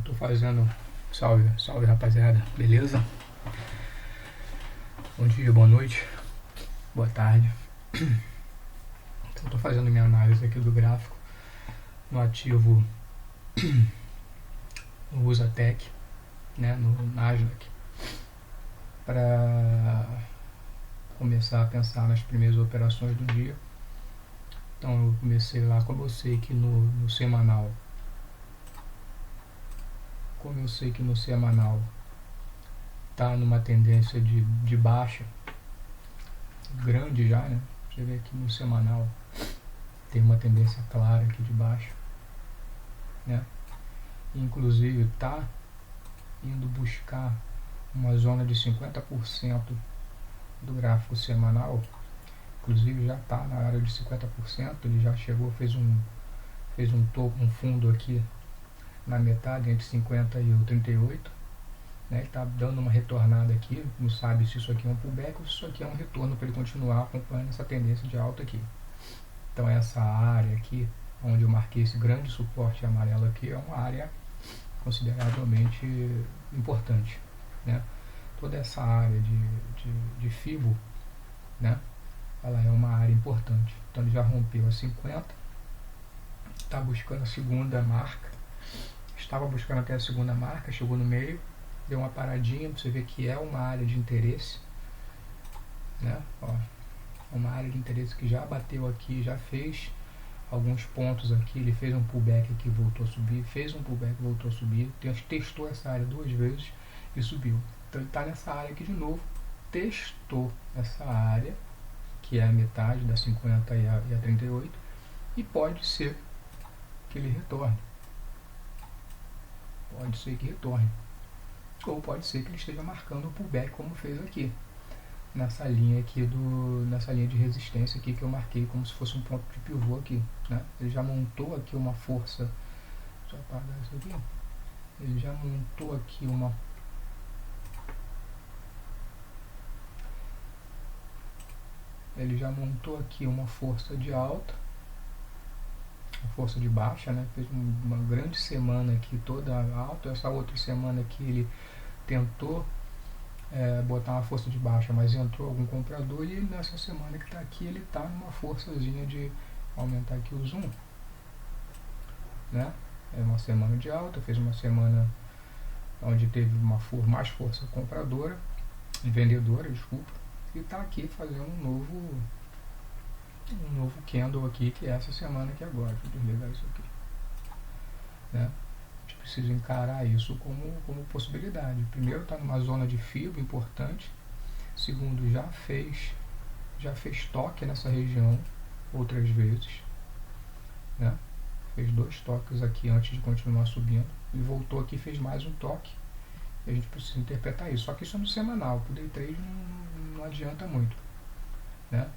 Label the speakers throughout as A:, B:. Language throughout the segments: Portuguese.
A: Tô fazendo... Salve, salve rapaziada, beleza? Bom dia, boa noite, boa tarde. Então, tô fazendo minha análise aqui do gráfico no ativo no Usatec, né, no Nasdaq, para começar a pensar nas primeiras operações do dia. Então eu comecei lá, como eu sei que no semanal, tá numa tendência de baixa grande já, né? Você vê aqui no semanal tem uma tendência clara aqui de baixa, né? Inclusive tá indo buscar uma zona de 50% do gráfico semanal. Inclusive já está na área de 50%, ele já chegou, fez um topo, um fundo aqui na metade, entre 50 e o 38, né? Ele está dando uma retornada aqui, não sabe se isso aqui é um pullback ou se isso aqui é um retorno para ele continuar acompanhando essa tendência de alta aqui. Então essa área aqui, onde eu marquei esse grande suporte amarelo aqui, é uma área consideravelmente importante, né? Toda essa área de FIBO, né? Ela é uma área importante. Então ele já rompeu a 50, está buscando a segunda marca, estava buscando até a segunda marca, chegou no meio, deu uma paradinha, para você ver que é uma área de interesse, né? Ó, uma área de interesse que já bateu aqui, já fez alguns pontos aqui, ele fez um pullback aqui, voltou a subir, fez um pullback, voltou a subir, testou essa área duas vezes e subiu. Então ele está nessa área aqui de novo, testou essa área, que é a metade da 50 e a 38, e pode ser que ele retorne. Pode ser que retorne. Ou pode ser que ele esteja marcando o pullback como fez aqui. Nessa linha aqui nessa linha de resistência aqui que eu marquei como se fosse um ponto de pivô aqui, né? Ele já montou aqui uma força. Deixa eu apagar isso aqui. Ele já montou aqui uma força de alta, uma força de baixa, né? Fez uma grande semana aqui toda alta. Essa outra semana aqui ele tentou botar uma força de baixa, mas entrou algum comprador, e nessa semana que está aqui ele está numa forçazinha de aumentar aqui o zoom, né? É uma semana de alta, fez uma semana onde teve mais força compradora, vendedora, desculpa, e está aqui fazendo um novo candle aqui, que é essa semana aqui agora. Deixa eu desligar isso aqui, né? A gente precisa encarar isso como possibilidade. Primeiro, está numa zona de FIBO importante. Segundo, já fez toque nessa região outras vezes, né? Fez 2 toques aqui antes de continuar subindo, e voltou aqui e fez mais um toque. E a gente precisa interpretar isso. Só que isso é no semanal, para o day trade não adianta muito, né?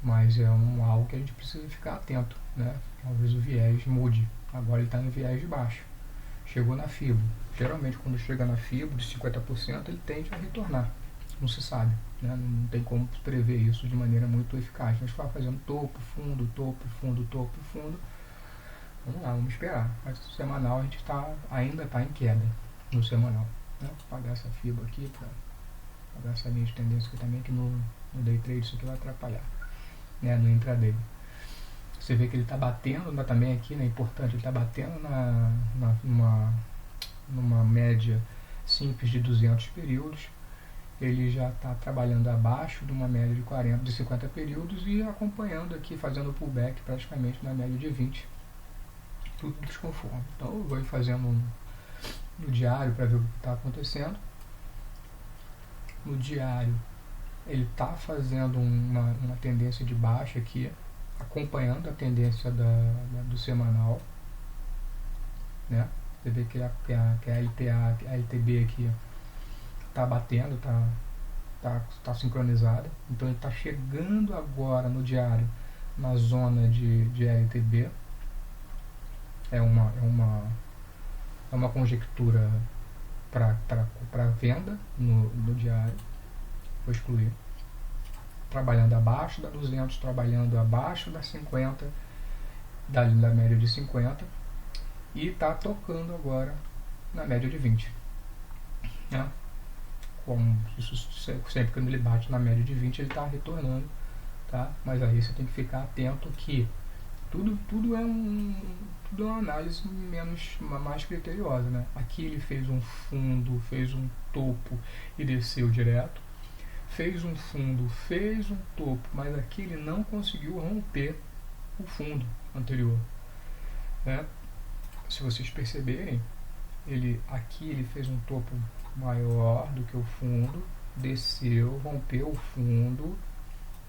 A: Mas é algo que a gente precisa ficar atento, né? Talvez o viés mude. Agora ele está no viés de baixo. Chegou na FIBO. Geralmente quando chega na FIBO de 50%, ele tende a retornar. Não se sabe, né? Não tem como prever isso de maneira muito eficaz. Mas vai fazendo topo, fundo, topo, fundo, topo, fundo. Vamos lá, vamos esperar. Mas no semanal a gente ainda está em queda no semanal, né? Vou apagar essa FIBO aqui, para apagar essa linha de tendência aqui também, que no day trade isso aqui vai atrapalhar, né? No intraday. Você vê que ele está batendo, né, também aqui, né, importante, ele está batendo numa média simples de 200 períodos. Ele já está trabalhando abaixo de uma média de 50 períodos e acompanhando aqui, fazendo pullback praticamente na média de 20. Tudo desconforme. Então eu vou fazendo no diário para ver o que está acontecendo. No diário ele está fazendo uma tendência de baixa aqui, acompanhando a tendência do semanal, né? Você vê que a LTB aqui está batendo, está sincronizada. Então ele está chegando agora no diário na zona de LTB. É uma conjectura para venda no diário. Vou excluir. Trabalhando abaixo da 200, trabalhando abaixo da 50, da média de 50, e está tocando agora na média de 20, né? Como isso, sempre que ele bate na média de 20 ele está retornando, tá? Mas aí você tem que ficar atento que tudo é uma análise mais criteriosa, né? Aqui ele fez um fundo, fez um topo e desceu direto, fez um fundo, fez um topo, mas aqui ele não conseguiu romper o fundo anterior, né? Se vocês perceberem, aqui ele fez um topo maior do que o fundo, desceu, rompeu o fundo,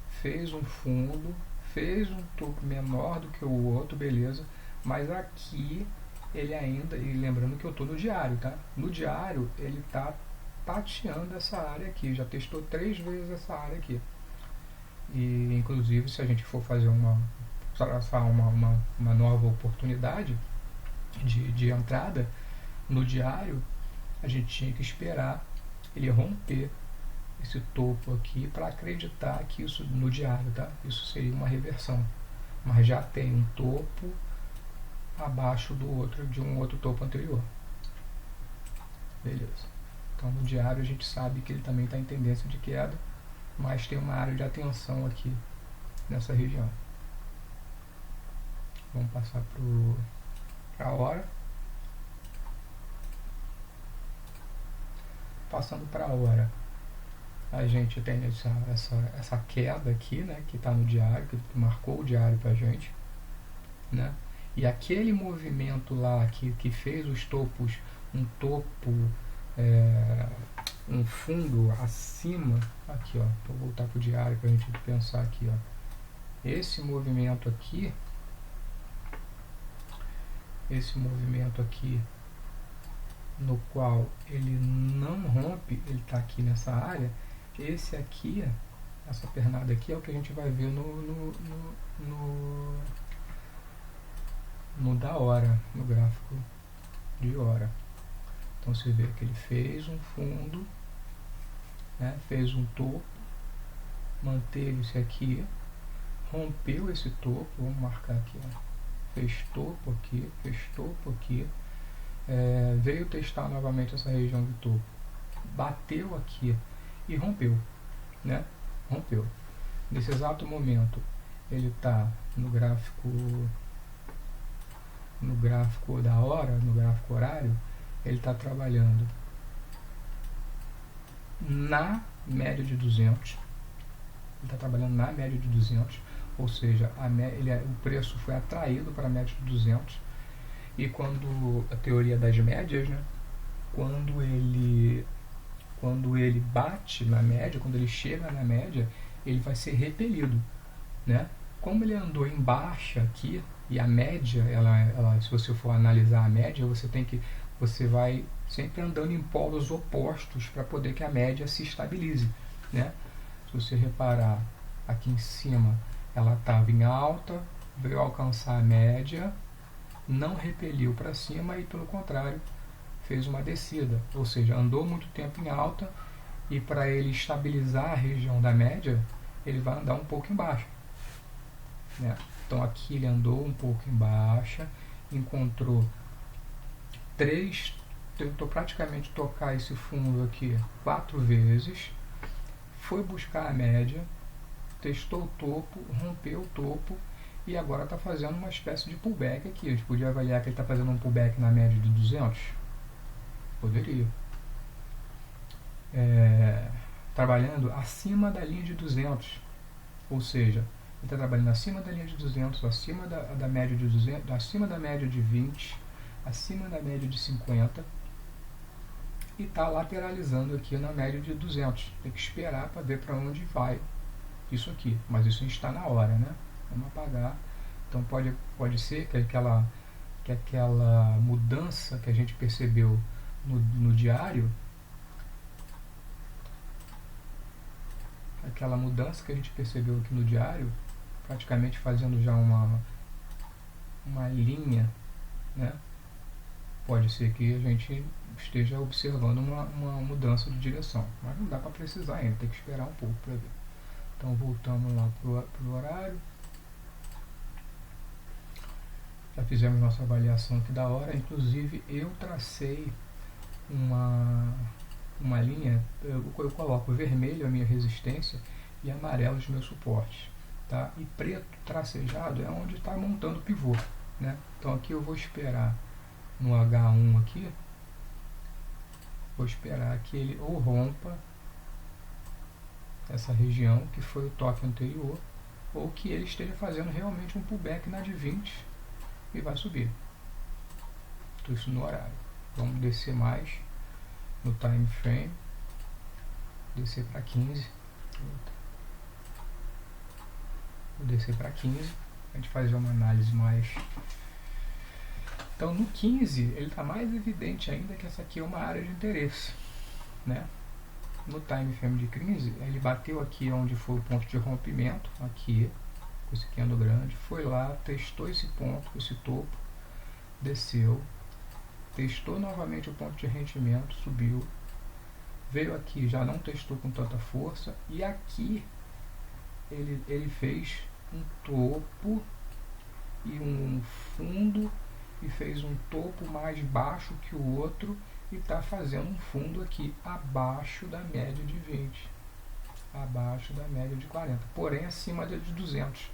A: fez um fundo, fez um topo menor do que o outro, beleza, mas aqui ele ainda, e lembrando que eu estou no diário, tá? No diário ele está tateando essa área aqui, já testou 3 vezes essa área aqui, e inclusive se a gente for fazer uma nova oportunidade de entrada no diário, a gente tinha que esperar ele romper esse topo aqui para acreditar que isso no diário, tá? Isso seria uma reversão, mas já tem um topo abaixo de um outro topo anterior, beleza? Então no diário a gente sabe que ele também está em tendência de queda, mas tem uma área de atenção aqui nessa região. Vamos passar para a hora. Passando para a hora, a gente tem essa queda aqui, né, que está no diário, que marcou o diário para a gente, né? E aquele movimento lá que fez os topos, um topo, um fundo acima, aqui, ó, vou voltar para o diário para a gente pensar aqui, ó. Esse movimento aqui, no qual ele não rompe, ele está aqui nessa área, esse aqui, essa pernada aqui é o que a gente vai ver no da hora, no gráfico de hora. Então você vê que ele fez um fundo, né, fez um topo, manteve-se aqui, rompeu esse topo, vamos marcar aqui, ó, fez topo aqui, veio testar novamente essa região de topo, bateu aqui e rompeu, né? Rompeu. Nesse exato momento ele está no gráfico da hora, no gráfico horário, ele está trabalhando na média de 200, ele está trabalhando na média de 200, ou seja, o preço foi atraído para a média de 200. E quando a teoria das médias, né, quando ele bate na média, quando ele chega na média, ele vai ser repelido, né? Como ele andou em baixa aqui, e a média, se você for analisar a média, você vai sempre andando em polos opostos para poder que a média se estabilize, né? Se você reparar aqui em cima, ela estava em alta, veio alcançar a média, não repeliu para cima e, pelo contrário, fez uma descida, ou seja, andou muito tempo em alta e para ele estabilizar a região da média, ele vai andar um pouco em baixa, né? Então aqui ele andou um pouco em baixa, encontrou tentou praticamente tocar esse fundo aqui 4 vezes, foi buscar a média, testou o topo, rompeu o topo, e agora está fazendo uma espécie de pullback aqui. A gente podia avaliar que ele está fazendo um pullback na média de 200? Poderia. Trabalhando acima da linha de 200. Ou seja, ele está trabalhando acima da linha de 200, acima da média de 200, acima da média de 20, acima da média de 50. E está lateralizando aqui na média de 200. Tem que esperar para ver para onde vai isso aqui. Mas isso está na hora, né? Vamos apagar. Então pode ser que aquela mudança que a gente percebeu no diário, aquela mudança que a gente percebeu aqui no diário, praticamente fazendo já uma linha, né? Pode ser que a gente esteja observando uma mudança de direção, mas não dá para precisar ainda, tem que esperar um pouco para ver. Então voltamos lá pro horário. Já fizemos nossa avaliação aqui da hora, inclusive eu tracei uma linha, eu coloco vermelho a minha resistência e amarelo os meus suportes, tá? E preto tracejado é onde está montando o pivô, né? Então aqui eu vou esperar no H1 aqui, vou esperar que ele ou rompa essa região que foi o toque anterior, ou que ele esteja fazendo realmente um pullback na de 20 e vai subir. Tudo isso no horário. Vamos descer mais no time frame, descer para 15, vou descer para 15, a gente fazer uma análise mais. Então no 15 ele está mais evidente ainda que essa aqui é uma área de interesse, né? No time frame de 15 ele bateu aqui onde foi o ponto de rompimento, aqui com esse candle grande, foi lá, testou esse ponto, esse topo, desceu, testou novamente o ponto de rendimento, subiu, veio aqui, já não testou com tanta força, e aqui ele fez um topo e um fundo, e fez um topo mais baixo que o outro, e está fazendo um fundo aqui abaixo da média de 20, abaixo da média de 40, porém acima da de 200,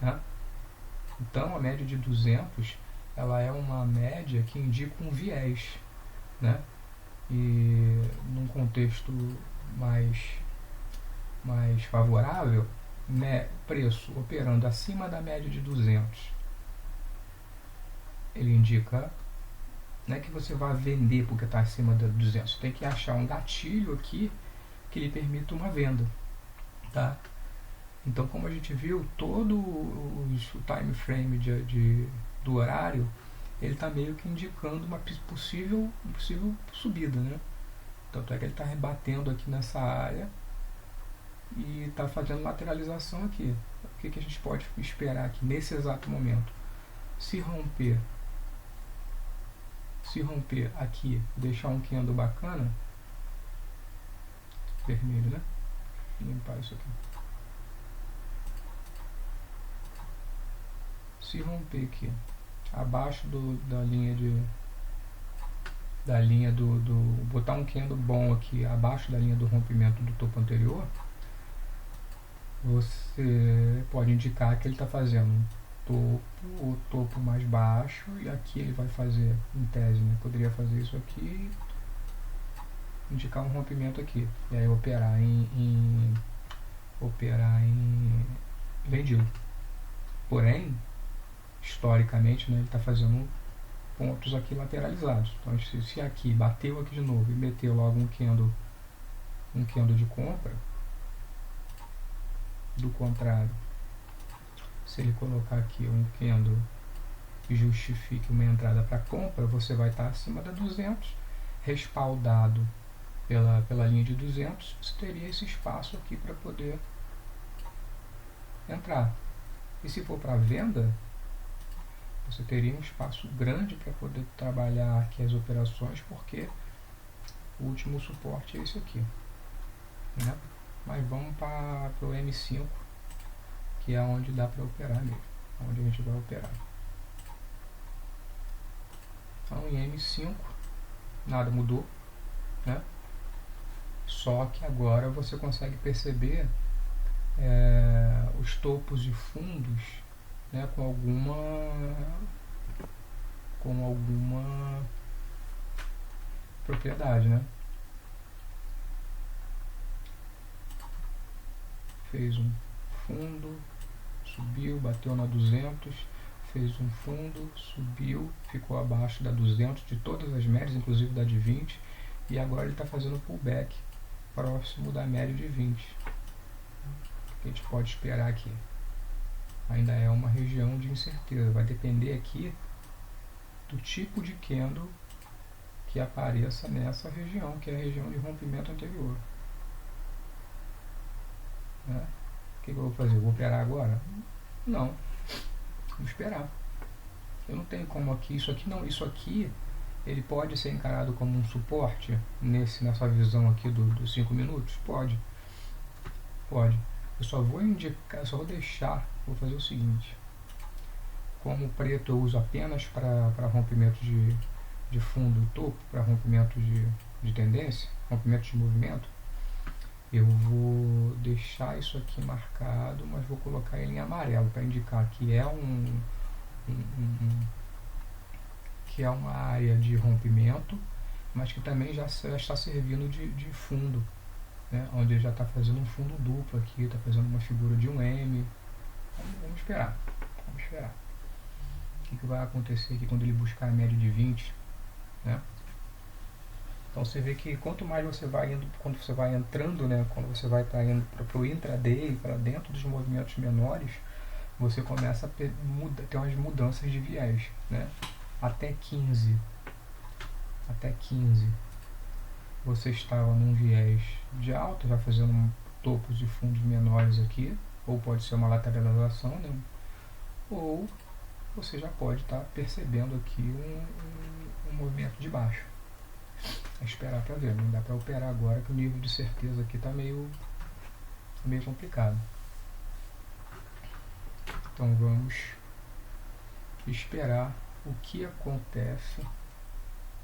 A: né? Então a média de 200 ela é uma média que indica um viés, né? E num contexto mais favorável, né, preço operando acima da média de 200, ele indica, não é que você vai vender porque está acima da 200, tem que achar um gatilho aqui que lhe permita uma venda, tá? Então, como a gente viu, todo o time frame do horário, ele está meio que indicando uma possível subida, né? Tanto é que ele está rebatendo aqui nessa área e está fazendo lateralização aqui. O que a gente pode esperar aqui nesse exato momento? Se romper aqui, deixar um candle bacana, vermelho, né? Vou limpar isso aqui. Se romper aqui abaixo da linha do botar um candle bom aqui abaixo da linha do rompimento do topo anterior, você pode indicar que ele está fazendo o topo mais baixo, e aqui ele vai fazer, em tese, né, poderia fazer isso aqui, indicar um rompimento aqui, e aí operar em vendido. Porém, historicamente, né, ele está fazendo pontos aqui lateralizados. Então, se aqui bateu aqui de novo e meteu logo um candle de compra, do contrário, se ele colocar aqui um candle que justifique uma entrada para compra, você vai estar acima da 200, respaldado pela linha de 200, você teria esse espaço aqui para poder entrar. E se for para venda, você teria um espaço grande para poder trabalhar aqui as operações, porque o último suporte é esse aqui, né? Mas vamos para o M5, que é onde dá para operar mesmo, onde a gente vai operar. Então em M5 nada mudou, né? Só que agora você consegue perceber os topos de fundos, né, com alguma propriedade, né? Fez um fundo, subiu, bateu na 200, fez um fundo, subiu, ficou abaixo da 200 de todas as médias, inclusive da de 20, e agora ele está fazendo pullback próximo da média de 20. O que a gente pode esperar aqui? Ainda é uma região de incerteza, vai depender aqui do tipo de candle que apareça nessa região, que é a região de rompimento anterior, né? O que eu vou fazer? Eu vou operar agora? Não, vou esperar. Eu não tenho como aqui, isso aqui ele pode ser encarado como um suporte nessa visão aqui dos 5 minutos? Pode. Eu só vou deixar, vou fazer o seguinte: como o preto eu uso apenas para rompimento de fundo e topo para rompimento de tendência, rompimento de movimento, eu vou deixar isso aqui marcado, mas vou colocar ele em amarelo para indicar que é que é uma área de rompimento, mas que também já está servindo de fundo, né? Onde ele já está fazendo um fundo duplo aqui, está fazendo uma figura de um M. Vamos esperar. O que vai acontecer aqui quando ele buscar a média de 20, né? Então você vê que quanto mais você vai indo, quando você vai entrando, né, quando você vai estar indo para o intraday, para dentro dos movimentos menores, você começa a ter umas mudanças de viés, né? Até 15 você estava num viés de alta, já fazendo topos de fundos menores aqui, ou pode ser uma lateralização, né? Ou você já pode estar percebendo aqui um movimento de baixo. É esperar para ver, não dá para operar agora que o nível de certeza aqui está meio complicado. Então vamos esperar o que acontece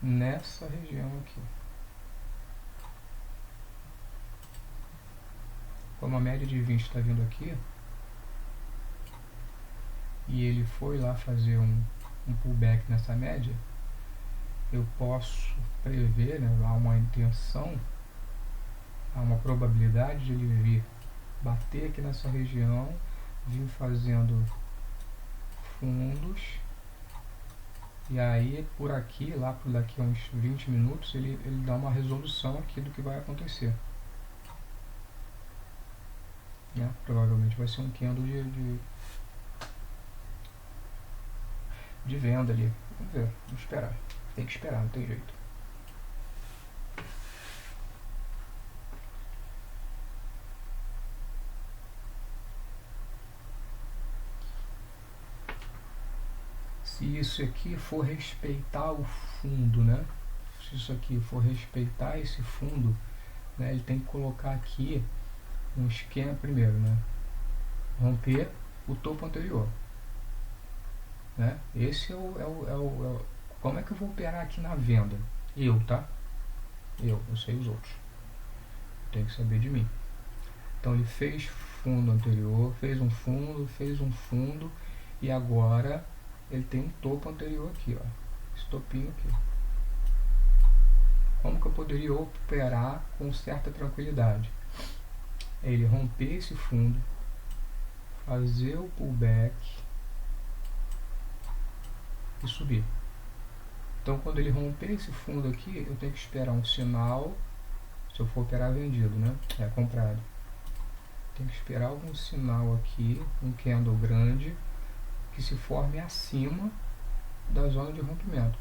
A: nessa região aqui. Como a média de 20 está vindo aqui, e ele foi lá fazer um pullback nessa média, eu posso prever, né, há uma intenção, há uma probabilidade de ele vir bater aqui nessa região, vir fazendo fundos, e aí por aqui, lá por daqui a uns 20 minutos, ele dá uma resolução aqui do que vai acontecer. Né? Provavelmente vai ser um candle de venda ali. Vamos ver, vamos esperar. Tem que esperar, não tem jeito. Se isso aqui for respeitar o fundo, né? Se isso aqui for respeitar esse fundo, né, ele tem que colocar aqui um esquema primeiro, né? Romper o topo anterior. Né? Esse é o como é que eu vou operar aqui na venda? Tá? Eu sei os outros. Tem que saber de mim. Então ele fez fundo anterior, fez um fundo, e agora ele tem um topo anterior aqui, ó. Esse topinho aqui. Como que eu poderia operar com certa tranquilidade? Ele romper esse fundo, fazer o pullback e subir. Então quando ele romper esse fundo aqui, eu tenho que esperar um sinal, se eu for operar vendido, né? É comprado. Tem que esperar algum sinal aqui, um candle grande, que se forme acima da zona de rompimento.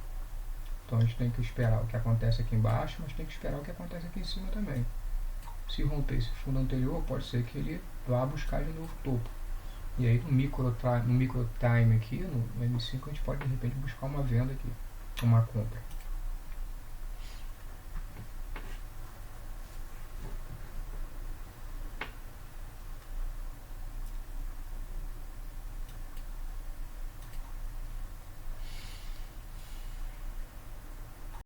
A: Então a gente tem que esperar o que acontece aqui embaixo, mas tem que esperar o que acontece aqui em cima também. Se romper esse fundo anterior, pode ser que ele vá buscar de novo topo. E aí no micro time aqui, no M5, a gente pode de repente buscar uma venda aqui, uma compra.